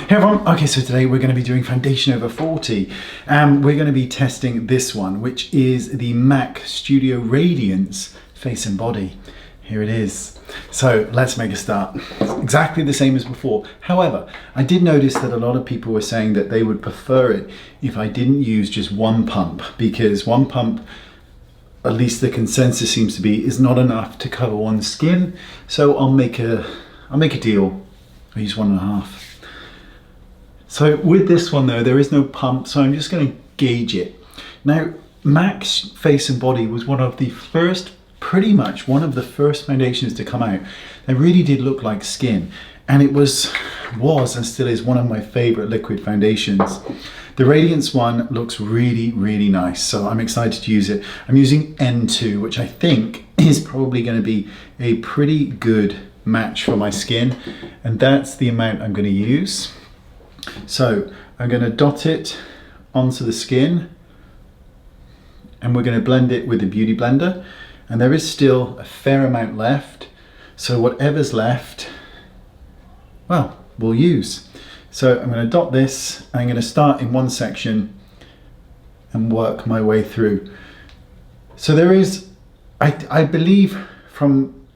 Hey everyone, okay, so today we're going to be doing foundation over 40 and we're going to be testing this one, which is the MAC Studio Radiance Face and Body. Here it is. So let's make a start. It's exactly the same as before. However, I did notice that a lot of people were saying that they would prefer it if I didn't use just one pump, because one pump, at least the consensus seems to be, is not enough to cover one's skin. So I'll make a deal. I'll use 1.5. So with this one though, there is no pump, so I'm just going to gauge it. Now, MAC's Face and Body was one of the first, pretty much one of the first foundations to come out. They really did look like skin, and it was and still is one of my favorite liquid foundations. The Radiance one looks really, really nice, so I'm excited to use it. I'm using N2, which I think is probably going to be a pretty good match for my skin, and that's the amount I'm going to use. So I'm going to dot it onto the skin and we're going to blend it with the Beauty Blender, and there is still a fair amount left, so whatever's left, well, we'll use. So I'm going to dot this, and I'm going to start in one section and work my way through. So there is, I believe from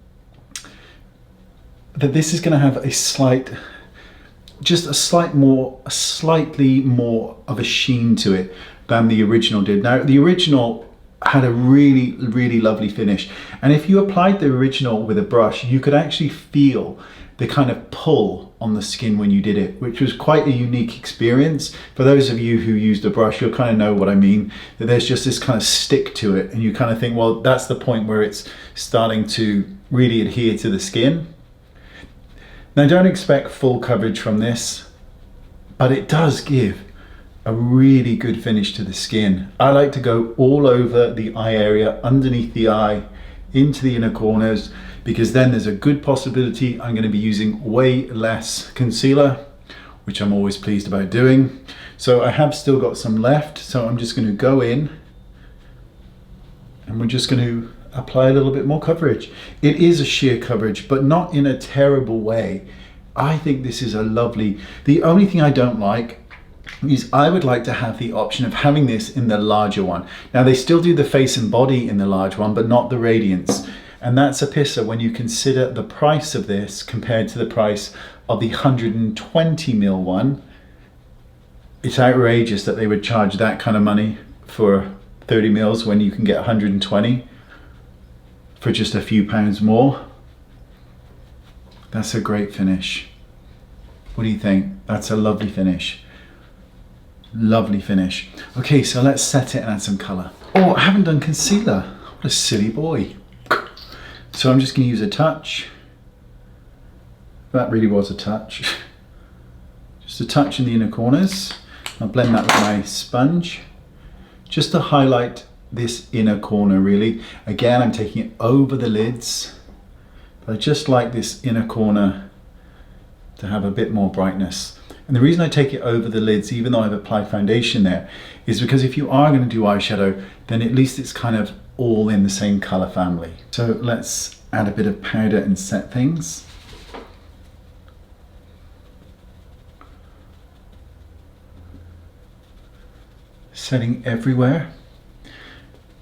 that this is going to have a slightly more of a sheen to it than the original did. Now, the original had a really, really lovely finish, and if you applied the original with a brush, you could actually feel the kind of pull on the skin when you did it, which was quite a unique experience. For those of you who used a brush, you'll kind of know what I mean, that there's just this kind of stick to it, and you kind of think, well, that's the point where it's starting to really adhere to the skin. Now, don't expect full coverage from this, but it does give a really good finish to the skin. I like to go all over the eye area, underneath the eye, into the inner corners, because then there's a good possibility I'm going to be using way less concealer, which I'm always pleased about doing. So I have still got some left, so I'm just going to go in and we're just going to apply a little bit more coverage. It is a sheer coverage, but not in a terrible way. I think this is a lovely, the only thing I don't like is I would like to have the option of having this in the larger one. Now, they still do the Face and Body in the large one, but not the Radiance. And that's a pisser when you consider the price of this compared to the price of the 120ml one. It's outrageous that they would charge that kind of money for 30ml when you can get 120 for just a few pounds more. That's a great finish. What do you think? That's a lovely finish. Lovely finish. Okay, so let's set it and add some color. Oh, I haven't done concealer. What a silly boy. So I'm just going to use a touch. That really was a touch. Just a touch in the inner corners. I'll blend that with my sponge, just to highlight this inner corner really. Again, I'm taking it over the lids, but I just like this inner corner to have a bit more brightness. And the reason I take it over the lids, even though I've applied foundation there, is because if you are going to do eyeshadow, then at least it's kind of all in the same color family. So let's add a bit of powder and set things. Setting everywhere.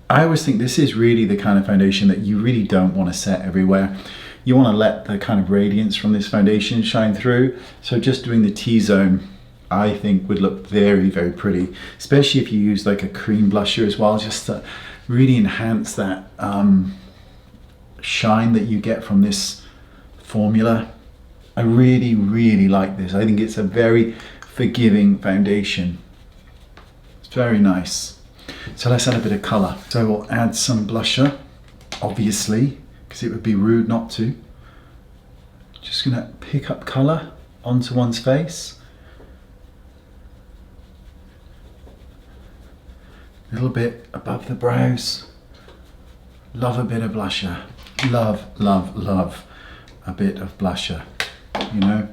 I always think this is really the kind of foundation that you really don't want to set everywhere. You want to let the kind of radiance from this foundation shine through. So just doing the T-zone, I think would look very, very pretty, especially if you use like a cream blusher as well, just to really enhance that shine that you get from this formula. I really, really like this. I think it's a very forgiving foundation. It's very nice. So let's add a bit of color. So we'll add some blusher, obviously, because it would be rude not to. Just gonna pick up color onto one's face. A little bit above the brows. Love a bit of blusher. Love, love, love a bit of blusher, you know.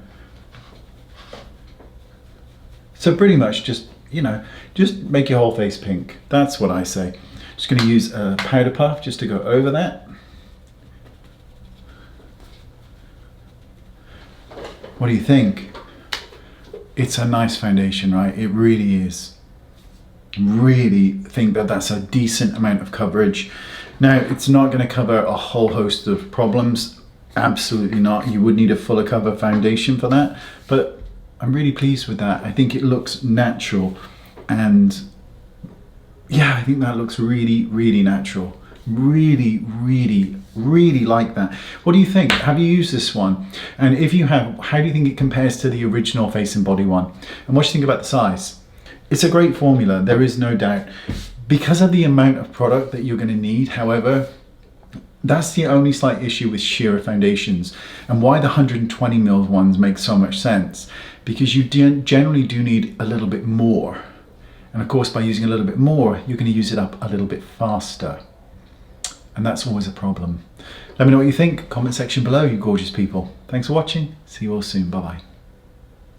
So pretty much just, you know, just make your whole face pink. That's what I say. Just going to use a powder puff just to go over that. What do you think? It's a nice foundation, right? It really is. Really think that that's a decent amount of coverage. Now, it's not going to cover a whole host of problems. Absolutely not. You would need a fuller cover foundation for that. But I'm really pleased with that. I think it looks natural. And yeah, I think that looks really, really natural. Really, really, really like that. What do you think? Have you used this one? And if you have, how do you think it compares to the original Face and Body one? And what do you think about the size? It's a great formula, there is no doubt. Because of the amount of product that you're going to need, however, that's the only slight issue with shearer foundations, and why the 120ml ones make so much sense, because you generally do need a little bit more. And of course, by using a little bit more, you're going to use it up a little bit faster. And that's always a problem. Let me know what you think. Comment section below, you gorgeous people. Thanks for watching. See you all soon. Bye-bye.